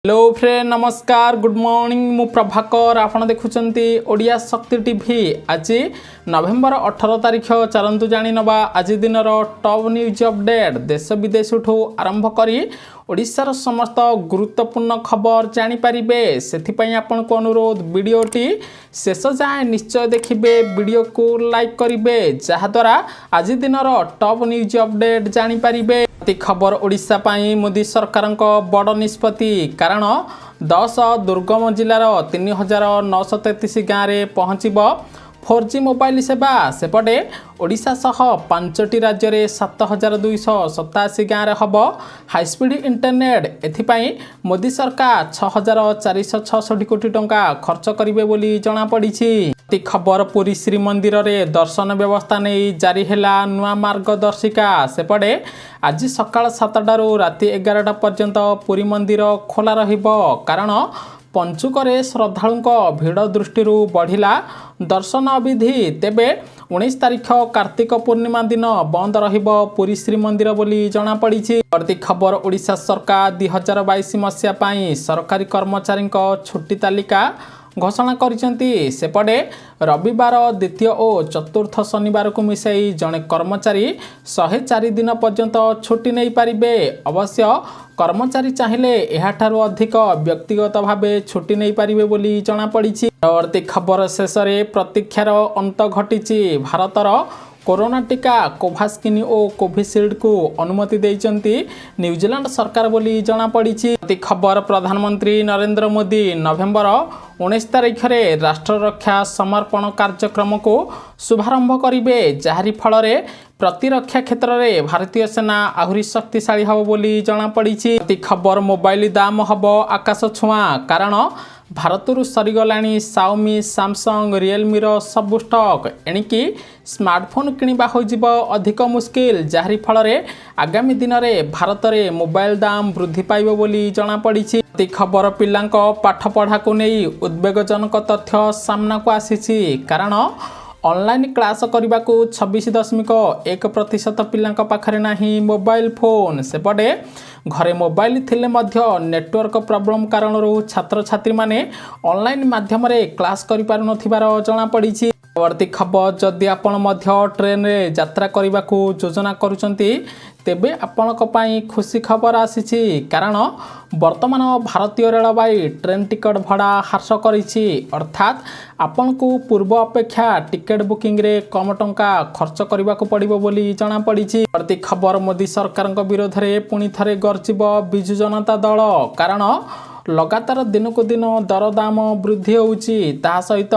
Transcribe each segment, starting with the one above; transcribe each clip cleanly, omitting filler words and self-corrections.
Hello friend नमस्कार good morning मु प्रभाकर आपण देखुचंती ओडिया शक्ति टीवी आज नवेम्बर 18 तारिख चलतु जानी नवा आज दिन टॉप न्यूज अपडेट देश विदेश आरंभ करी ओडिशार समस्त गुरुत्वपूर्ण खबर जानीपारे से आपण को अनुरोध वीडियोटी शेष जाए निश्चय देखिए वीडियो को लाइक करेंगे जहाद्वारा आज दिन टॉप न्यूज अपडेट जानीपारे खबर ओडिशा पाई मोदी सरकार बड़ निष्पत्ति कारण 10 दुर्गम जिलार 3933 गाँव में पहुँचब 4G मोबाइल सेवा सेपटे ओडिशा सह 5टी राज्य में 7287 गाँव में हम हाईस्पीड इंटरनेट एथिपाई मोदी सरकार 6466 कोटी टंका खर्च करेंगे बोली जनापड़ी। खबर पुरी श्रीमंदिर रे दर्शन व्यवस्था नहीं जारी हैला नुआ मार्गदर्शिका सेपटे आज सकाळ 7टारू राति 11टा पर्यंत पुरी मंदिर खोला रहिबो कारण पंचुकरे श्रद्धालुंक भिड़ दृष्टि बढ़िला दर्शन विधि तेबे 19 तारिख कार्तिक पूर्णिमा दिन बंद रहिबो पुरी श्रीमंदिर बोली जनापड़ी। खबर ओडिशा सरकार 2022 मसीहा पाई सरकारी कर्मचारी छुट्टी तालिका घोषणा करिसेंती सेपटे रविवार द्वितीय और चतुर्थ शनिवार को मिसाई जड़े कर्मचारी 104 दिन पर्यंत छुट्टी नहीं पारिबे। अवश्य कर्मचारी चाहिए एहाठारु अधिक व्यक्तिगत भाव छुट्टी नहीं पारिबे बोली जनापड़ी। परवर्ती खबर शेष में प्रतीक्षार अंत घटी भारतर कोरोना टीका कोवाक्सिन और कोविशील्ड को अनुमति देइचंती न्यूजीलैंड सरकार बोली जनापड़ी। खबर प्रधानमंत्री नरेंद्र मोदी नवेम्बर 19 तारिख में राष्ट्र रक्षा समर्पण कार्यक्रम को शुभारंभ करेंगे जहारी फल प्रतिरक्षा क्षेत्र में भारतीय सेना आहुरी शक्तिशाली हम बोली जनापड़ी। खबर मोबाइल दाम हम आकाश छुआ कारण भारतरू सरीगलाणी साउमी सैमसंग रियलमी सबु स्टॉक एणिकी स्मार्टफोन किणवा हो अधिक मुस्किल जहारी फल आगामी दिन में भारत में मोबाइल दाम वृद्धि पाइब बोली जनापड़ी। खबर पिलांक पाठ पढ़ा को नहीं उद्वेगजनक तथ्य सामना को आसी कारण ऑनलाइन क्लास करने को 26.1% पिलांक पाखरे नाही मोबाइल फोन सेपटे घरे मोबाइल थिले मध्य नेटवर्क प्रॉब्लम कारण छात्र छात्री माने ऑनलाइन माध्यम रे क्लास करि पारु नथिबार जणा पड़ी। परवर्ती खबर जदि आपण मध्य ट्रेन रे यात्रा करने को योजना करुचंती तेबे आपणक पई खुशी खबर आसी कारण वर्तमान भारतीय रेलवाई ट्रेन टिकट भड़ा ह्रास करिछि अर्थात आपण को पूर्व अपेक्षा टिकेट बुकिंग रे कम टंका खर्च करने को पड़िबो बोली जणा पड़िछि। प्रति खबर मोदी सरकार विरोध में पुणी थरे गर्जिब बिजु जनता दल कारण लगातार दिन को दिन दरदाम वृद्धि होउछि ता सहित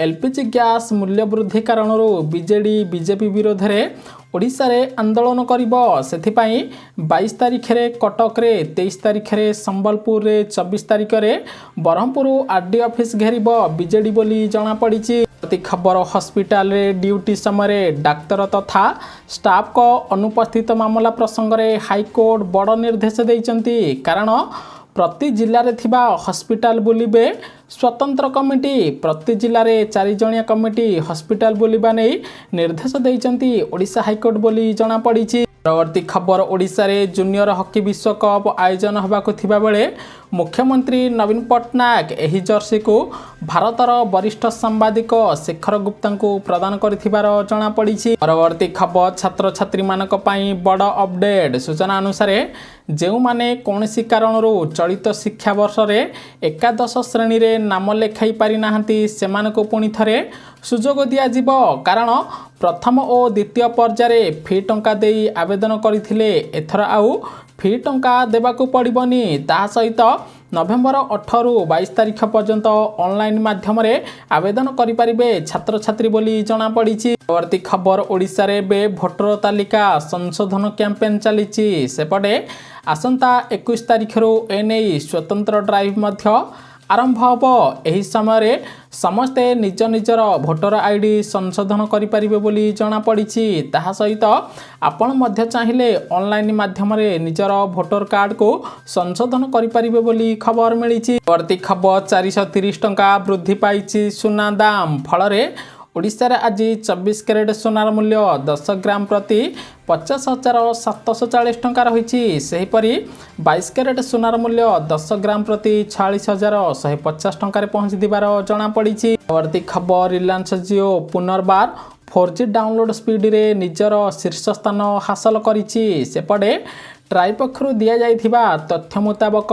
एलपीजी गैस मूल्य वृद्धि कारण बीजेडी बीजेपी विरोध में ओडिशा रे आंदोलन करिबो सेथिपाई 22 तारिख रे कटक रे 23 तारिख रे संबलपुर रे 24 तारिख रे बरहमपुर आरडी ऑफिस घेरिबो बीजेडी बोली जणा पड़िछि। खबर हॉस्पिटल रे ड्यूटी समय डाक्तर तथा स्टाफ को अनुपस्थित मामला प्रसंग रे हाईकोर्ट बड़ निर्देश देइचंती कारण प्रति जिले में थिबा हॉस्पिटल बुलिबे स्वतंत्र कमिटी प्रति जिले में 4 जणिया कमिटी हॉस्पिटल बुलिबा नहीं निर्देश देइचंती ओडिशा हाईकोर्ट बोली जणा पड़ी। परवर्ती खबर ओडिशा रे जूनियर हॉकी विश्वकप आयोजन होबाको थिबा बेले मुख्यमंत्री नवीन पट्टनायक एही जर्सी को भारतर वरिष्ठ सांबादिक शेखर गुप्ता को प्रदान करिथिबार जणा पड़ी। परवर्ती खबर छात्र छात्री मानक पई बड़ अपडेट सूचना अनुसार जो माने कौनसी कारण चलित शिक्षा वर्ष रे एकादश श्रेणी रे नाम लेखाई पारि नाहंती सेमानको पुणी थरे सुजोग दिया जिवो कारण प्रथम और द्वितीय पर्याय फी टंका देई आवेदन करथिले एथर आउ फी टंका देबाकू पड़िबनी ता सहित नवेम्बर 18 रु 22 तारिख पर्यंत ऑनलाइन माध्यम रे आवेदन करि परिबे छात्र छात्री बोली जणा पड़िछि। परवर्ती खबर ओडिशा रे बे भोटर तालिका संशोधन कैंपेन चलीछि सेपटे आसंता 21 तारिख रु एने स्वतंत्र ड्राइव मध्य आरंभ होबो एही समय रे समस्ते निज निजर भोटर आईडी संशोधन करि परिबे बोली जणा पड़िछि ताहा सहित आपण मध्य चाहिए ऑनलाइन माध्यम रे निजर भोटर कार्ड को संशोधन करि परिबे बोली खबर मिलिछि। परवर्ती खबर 430 टंका वृद्धि पाइछि सुना दाम फल ओडिशा रे आज 24 कैरेट सोनार मूल्य 10 ग्राम प्रति 50,740 टंका रही। सेहीपरि 22 कैरेट सोनार मूल्य 10 ग्राम प्रति 46,150 टंका पहुंची जमापड़ी। परवर्ती खबर रिलायंस जियो पुनर्बार 4G डाउनलोड स्पीड रे निजर शीर्ष स्थान हासिल करिछि। सेपटे ट्राई पक्षर दि जाइथिबा तथ्य मुताबक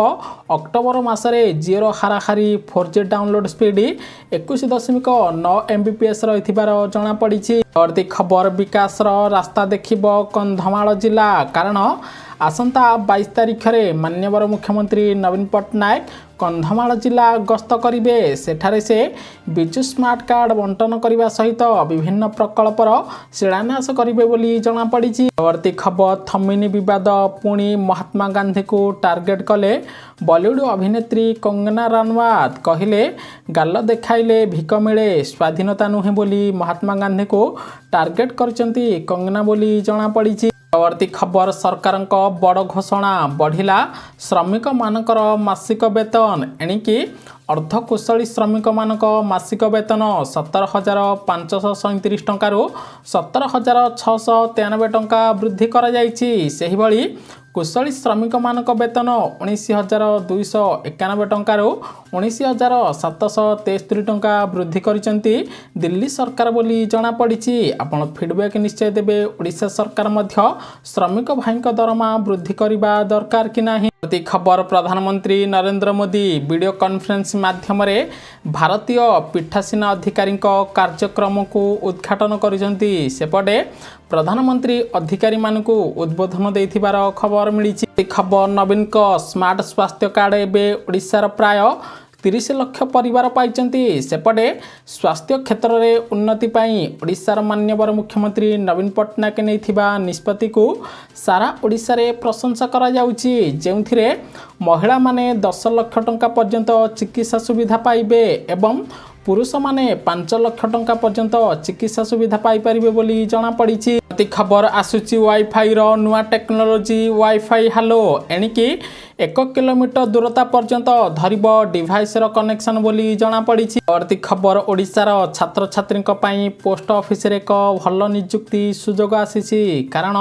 अक्टोबर मासरे जियोर हाराहारी 4G डाउनलोड स्पीड 21.9 Mbps रहिथिबार जणा पड़िछि। परवर्ती खबर विकास रास्ता देखिब कंधमाल जिला, कारण आसंता 22 तारिख रे माननीय मुख्यमंत्री नवीन पट्टनायक कंधमाल जिला गस्त करिवे। सेठारे से बिजु स्मार्ट कार्ड बंटन करने सहित विभिन्न प्रकल्पर शिलान्यास करिवे बोली जणा पड़िछि। परवर्ती खबर थमिनी विवाद पुणी महात्मा गांधी को टार्गेट कले बॉलीवुड अभिनेत्री कंगना रनौत। कहले गाल देखाइले भिक मिले, स्वाधीनता नुहे बोली महात्मा गांधी को टार्गेट करचंती कंगना बोली जणा पड़िछि। परवर्ती खबर सरकार बड़ घोषणा, बढ़िला श्रमिक मानकर मासिक वेतन। एणिकी अर्धकुशली श्रमिक मानक मासिक वेतन 17,537 टंकार 17,693 टंका वृद्धि करा जायछि। सेहि भली कुशली श्रमिक मानक वेतन 19,291 टंकार 19,773 टंका वृद्धि करिसेंती दिल्ली सरकार बोली जणा पड़िछि। आपण फीडबैक निश्चय देबे। ओडिशा सरकार मध्य श्रमिक भाईक दरमा वृद्धि करबा दरकार कि नाही। खबर प्रधानमंत्री नरेंद्र मोदी वीडियो कॉन्फ्रेंस माध्यम भारतीय पीठासीन अधिकारी कार्यक्रम को उद्घाटन करिसेंती। सेपटे प्रधानमंत्री अधिकारी मानकु उद्बोधन देथिबार खबर मिली। खबर नवीन स्मार्ट स्वास्थ्य कार्ड एबे ओडिशार प्राय 30 लाख परिवार पाइचंती। सेपटे स्वास्थ्य क्षेत्र में उन्नति पाई ओडिशार माननीय मुख्यमंत्री नवीन पट्टनायक नैथिबा निष्पत्ति को सारा ओडिशा रे प्रशंसा करा जाउछि, जेउथिरे महिला माने 10 लाख टंका पर्यंत चिकित्सा सुविधा पाइबे एवं पुरुष माने 5 लाख टंका पर्यंत चिकित्सा सुविधा पाई परिबे बोली जणा पड़िछि। खबर आसुची वाईफाई रो नुआ टेक्नोलोजी वाईफाई हालो। एणिकी 1 किलोमीटर दूरता पर्यंत धरिब डिवाइस रो कनेक्शन बोली जणा पड़िछि। परवर्ती खबर ओडिशार छात्र छात्री पोस्ट ऑफिस रे एक भल नियुक्ति सुजोग आसीछि, कारण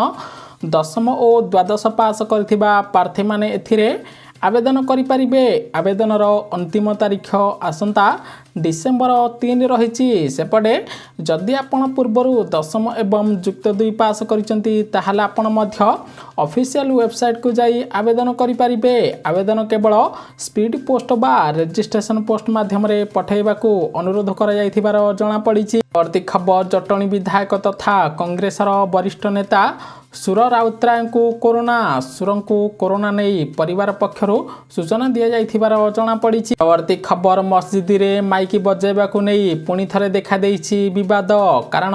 10वीं और द्वादश पास करथिबा प्रार्थी माने एथिरे आवेदन करिपारिबे। आवेदनर अंतिम तारीख आसंता डिसेम्बर 3 रही। सेपटे जदि आपण पूर्वर 10वीं एवं युक्त 2 पास करिसेंती ताहाले आपण मध्य ऑफिशियल वेबसाइट को जाई आवेदन करिपारिबे। आवेदन केवल स्पीड पोस्ट बा रजिस्ट्रेशन पोस्ट माध्यम रे पठाइबाकू अनुरोध करा जाइथिबार जणा पड़िछि। परवर्ती खबर जटणी विधायक तथा कांग्रेसर वरिष्ठ नेता सुर राउतराय को कोरोना। सुर को कोरोना नहीं परिवार पक्षर सूचना दि जाइथिबार जणा पड़िछि। परवर्ती खबर मस्जिद रे माइकी बजाइबा को नहीं पुणी थरे देखा देइछि विवाद, कारण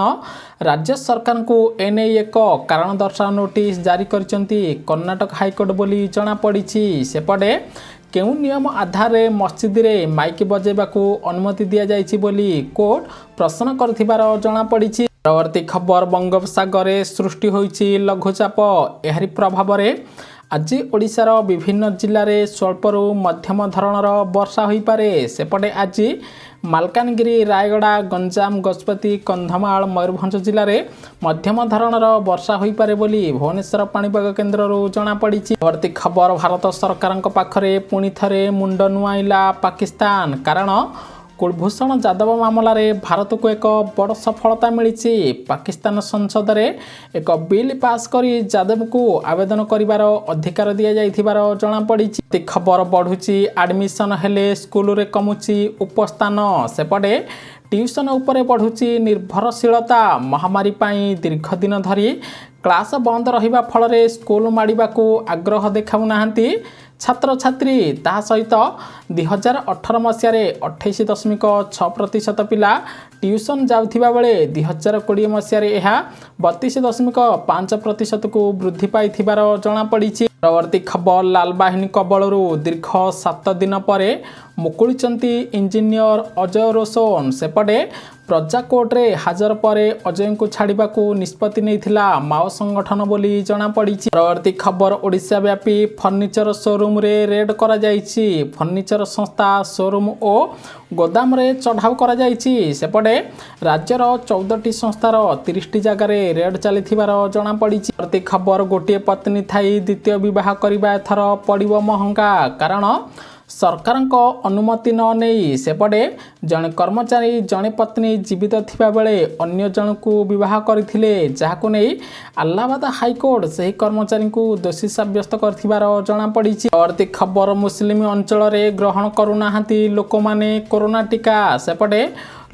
राज्य सरकार को एने एक कारण दर्शाओ नोटिस जारी करचंती कर्नाटक हाईकोर्ट बोली जणा पड़िछि। सेपटे केउ नियम आधार रे मस्जिद रे माइकी बजाइबा को अनुमति दि जाइछि बोली कोर्ट प्रश्न करथिबार जणा पड़िछि। परवर्ती खबर बंगोपसागर सृष्टि होइछि लघुचाप। एहारी प्रभाव रे आज ओडिशार विभिन्न जिले में स्वल्परू मध्यम धरणर वर्षा हो पारे। सेपटे आज मालकानगिरी, रायगड़ा, गंजाम, गजपति, कंधमाल, मयूरभंज जिले में मध्यम धरणर वर्षा हो पारे बोली भुवनेश्वर पाणीपाग केन्द्र जना पड़ी। परवर्ती खबर भारत सरकार पाखरे पुणी थरे मुंड नुआइला पाकिस्तान, कारण कुलभूषण जादव मामला रे भारत को एक बड़ सफलता मिली। पाकिस्तान संसद रे एक बिल पास करी जादव को आवेदन करिवार अधिकार दिया जाइथिबार जणा पड़ी। खबर बढ़ुची एडमिशन हेले स्कूल रे कमुची उपस्थान। सेपटे ट्यूशन उपरे बढ़ुची निर्भरशीलता। महामारी पाई दीर्घ दिन धरी क्लास बंद रहिबा फल रे स्कूल माड़िबाकू आग्रह देखाउ नाहंती छात्र छात्री। ता सहित 2018 मसीह 28.6% पिला ट्यूशन जाउथिबा बेले 2020 मसीह यह 32.5% को वृद्धि पाइथिबार जणा पड़िछि। परवर्ती खबर लाल बाहिनी कबलरू दीर्घ 7 दिन पर मुकुलिचंती इंजीनियर अजय रोशन। सेपटे प्रजा कोर्ट रे हाजर पर अजय को छाड़िबा को निष्पत्ति नैथिला माओ संगठन बोली जना पड़िछि। परवर्ती खबर ओडिशा व्यापी फर्निचर शोरूम रे रेड करा जाइछि। फर्निचर संस्था शोरूम और ଗୋଦାମରେ ଚଢ଼ାଉ କରାଯାଇଛି। ସେପଟେ ରାଜ୍ୟର 14ଟି ସଂସ୍ଥାର 30ଟି ଜାଗାରେ ରେଡ୍ ଚାଲିଥିବାର ଜଣାପଡ଼ିଛି। ପ୍ରତି ଖବର ଗୋଟିଏ ପତ୍ନୀ ଥାଇ ଦ୍ୱିତୀୟ ବିବାହ କରିବା ଏଥର ପଡ଼ିବ ମହଙ୍ଗା। କାରଣ ସରକାରଙ୍କ ଅନୁମତି ନ ନେଇ ସେପଟେ ଜଣେ କର୍ମଚାରୀ ଜଣେ ପତ୍ନୀ ଜୀବିତ ଥିବାବେଳେ ଅନ୍ୟ ଜଣକୁ ବିବାହ କରିଥିଲେ, ଯାହାକୁ ନେଇ ଆହ୍ଲାବାଦ ହାଇକୋର୍ଟ ସେହି କର୍ମଚାରୀଙ୍କୁ ଦୋଷୀ ସାବ୍ୟସ୍ତ କରିଥିବାର ଜଣାପଡ଼ିଛି। ପରବର୍ତ୍ତୀ ଖବର ମୁସଲିମ ଅଞ୍ଚଳରେ ଗ୍ରହଣ କରୁନାହାନ୍ତି ଲୋକମାନେ କରୋନା ଟିକା। ସେପଟେ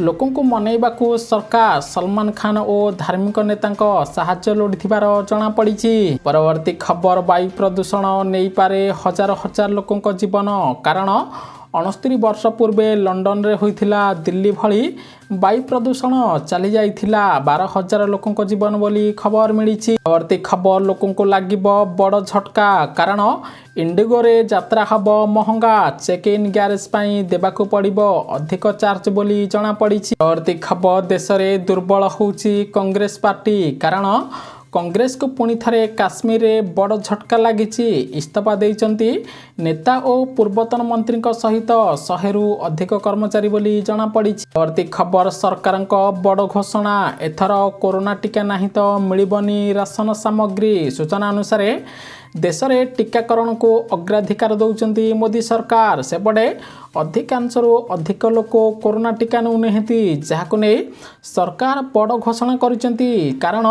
ଲୋକଙ୍କୁ ମନେଇବାକୁ ସରକାର ସଲମାନ ଖାନ ଓ ଧାର୍ମିକ ନେତାଙ୍କ ସାହାଯ୍ୟ ଲୋଡ଼ିଥିବାର ଜଣାପଡ଼ିଛି। ପରବର୍ତ୍ତୀ ଖବର ବାୟୁ ପ୍ରଦୂଷଣ ନେଇପାରେ ହଜାର ହଜାର ଲୋକଙ୍କ ଜୀବନ। କାରଣ 69 ବର୍ଷ ପୂର୍ବେ ଲଣ୍ଡନରେ ହୋଇଥିଲା ଦିଲ୍ଲୀ ଭଳି ବାୟୁ ପ୍ରଦୂଷଣ ଚାଲିଯାଇଥିଲା 12,000 ଲୋକଙ୍କ ଜୀବନ ବୋଲି ଖବର ମିଳିଛି। ପରବର୍ତ୍ତୀ ଖବର ଲୋକଙ୍କୁ ଲାଗିବ ବଡ଼ ଝଟକା। କାରଣ ଇଣ୍ଡିଗୋରେ ଯାତ୍ରା ହେବ ମହଙ୍ଗା। ଚେକ୍ ଇନ୍ ଗ୍ୟାରେଜ ପାଇଁ ଦେବାକୁ ପଡ଼ିବ ଅଧିକ ଚାର୍ଜ ବୋଲି ଜଣାପଡ଼ିଛି। ପରବର୍ତ୍ତୀ ଖବର ଦେଶରେ ଦୁର୍ବଳ ହେଉଛି କଂଗ୍ରେସ ପାର୍ଟି। କାରଣ କଂଗ୍ରେସକୁ ପୁଣି ଥରେ କାଶ୍ମୀରରେ ବଡ଼ ଝଟକା ଲାଗିଛି। ଇସ୍ତଫା ଦେଇଛନ୍ତି ନେତା ଓ ପୂର୍ବତନ ମନ୍ତ୍ରୀଙ୍କ ସହିତ 100ରୁ ଅଧିକ କର୍ମଚାରୀ ବୋଲି ଜଣାପଡ଼ିଛି। ପରବର୍ତ୍ତୀ ଖବର ସରକାରଙ୍କ ବଡ଼ ଘୋଷଣା। ଏଥର କରୋନା ଟିକା ନାହିଁ ତ ମିଳିବନି ରାସନ ସାମଗ୍ରୀ। ସୂଚନା ଅନୁସାରେ ଦେଶରେ ଟିକାକରଣକୁ ଅଗ୍ରାଧିକାର ଦେଉଛନ୍ତି ମୋଦି ସରକାର। ସେପଟେ ଅଧିକାଂଶରୁ ଅଧିକ ଲୋକ କରୋନା ଟିକା ନେଉନାହାନ୍ତି, ଯାହାକୁ ନେଇ ସରକାର ବଡ଼ ଘୋଷଣା କରିଛନ୍ତି। କାରଣ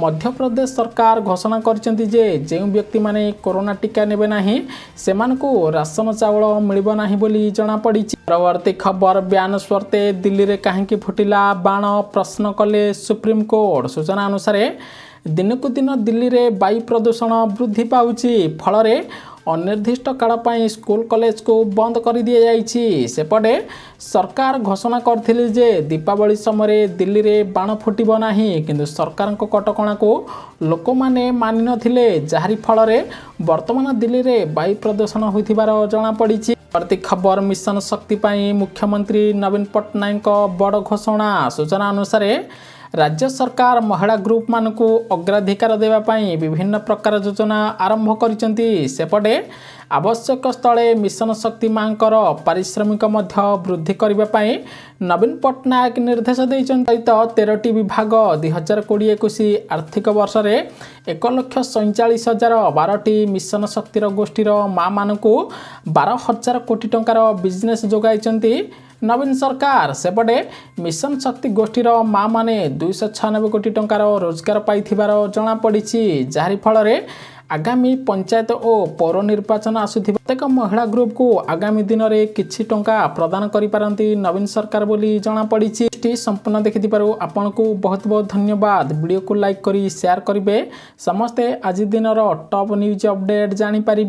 ମଧ୍ୟପ୍ରଦେଶ ସରକାର ଘୋଷଣା କରିଛନ୍ତି ଯେ ଯେଉଁ ବ୍ୟକ୍ତିମାନେ କରୋନା ଟିକା ନେବେ ନାହିଁ ସେମାନଙ୍କୁ ରାସନ ଚାଉଳ ମିଳିବ ନାହିଁ ବୋଲି ଜଣାପଡ଼ିଛି। ପରବର୍ତ୍ତୀ ଖବର ବ୍ୟାନ୍ ସତ୍ତ୍ୱେ ଦିଲ୍ଲୀରେ କାହିଁକି ଫୁଟିଲା ବାଣ, ପ୍ରଶ୍ନ କଲେ ସୁପ୍ରିମକୋର୍ଟ। ସୂଚନା ଅନୁସାରେ ଦିନକୁ ଦିନ ଦିଲ୍ଲୀରେ ବାୟୁ ପ୍ରଦୂଷଣ ବୃଦ୍ଧି ପାଉଛି। ଫଳରେ ଅନିର୍ଦ୍ଦିଷ୍ଟ କାଳ ପାଇଁ ସ୍କୁଲ କଲେଜକୁ ବନ୍ଦ କରିଦିଆଯାଇଛି। ସେପଟେ ସରକାର ଘୋଷଣା କରିଥିଲେ ଯେ ଦୀପାବଳି ସମୟରେ ଦିଲ୍ଲୀରେ ବାଣ ଫୁଟିବ ନାହିଁ, କିନ୍ତୁ ସରକାରଙ୍କ କଟକଣାକୁ ଲୋକମାନେ ମାନିନଥିଲେ, ଯାହାରି ଫଳରେ ବର୍ତ୍ତମାନ ଦିଲ୍ଲୀରେ ବାୟୁ ପ୍ରଦୂଷଣ ହୋଇଥିବାର ଜଣାପଡ଼ିଛି। ପରବର୍ତ୍ତୀ ଖବର ମିଶନ ଶକ୍ତି ପାଇଁ ମୁଖ୍ୟମନ୍ତ୍ରୀ ନବୀନ ପଟ୍ଟନାୟକଙ୍କ ବଡ଼ ଘୋଷଣା। ସୂଚନା ଅନୁସାରେ ରାଜ୍ୟ ସରକାର ମହିଳା ଗ୍ରୁପମାନଙ୍କୁ ଅଗ୍ରାଧିକାର ଦେବା ପାଇଁ ବିଭିନ୍ନ ପ୍ରକାର ଯୋଜନା ଆରମ୍ଭ କରିଛନ୍ତି। ସେପଟେ ଆବଶ୍ୟକ ସ୍ଥଳେ ମିଶନ ଶକ୍ତି ମାଙ୍କର ପାରିଶ୍ରମିକ ମଧ୍ୟ ବୃଦ୍ଧି କରିବା ପାଇଁ ନବୀନ ପଟ୍ଟନାୟକ ନିର୍ଦ୍ଦେଶ ଦେଇଛନ୍ତି। ସହିତ 13ଟି ବିଭାଗ 2020-21 ଆର୍ଥିକ ବର୍ଷରେ 1,47,000 12ଟି ମିଶନ ଶକ୍ତିର ଗୋଷ୍ଠୀର ମାମାନଙ୍କୁ 12,000 କୋଟି ଟଙ୍କାର ବିଜନେସ୍ ଯୋଗାଇଛନ୍ତି ନବୀନ ସରକାର। ସେପଟେ ମିଶନ ଶକ୍ତି ଗୋଷ୍ଠୀର ମା ମାନେ 296 କୋଟି ଟଙ୍କାର ରୋଜଗାର ପାଇଥିବାର ଜଣାପଡ଼ିଛି, ଯାହାରି ଫଳରେ ଆଗାମୀ ପଞ୍ଚାୟତ ଓ ପୌର ନିର୍ବାଚନ ଆସୁଥିବା ପ୍ରତ୍ୟେକ ମହିଳା ଗ୍ରୁପକୁ ଆଗାମୀ ଦିନରେ କିଛି ଟଙ୍କା ପ୍ରଦାନ କରିପାରନ୍ତି ନବୀନ ସରକାର ବୋଲି ଜଣାପଡ଼ିଛି। ସମ୍ପୂର୍ଣ୍ଣ ଦେଖିଥିବାରୁ ଆପଣଙ୍କୁ ବହୁତ ବହୁତ ଧନ୍ୟବାଦ। ଭିଡ଼ିଓକୁ ଲାଇକ୍ କରି ସେୟାର କରିବେ। ସମସ୍ତେ ଆଜି ଦିନର ଟପ୍ ନ୍ୟୁଜ୍ ଅପଡେଟ୍ ଜାଣିପାରିବେ।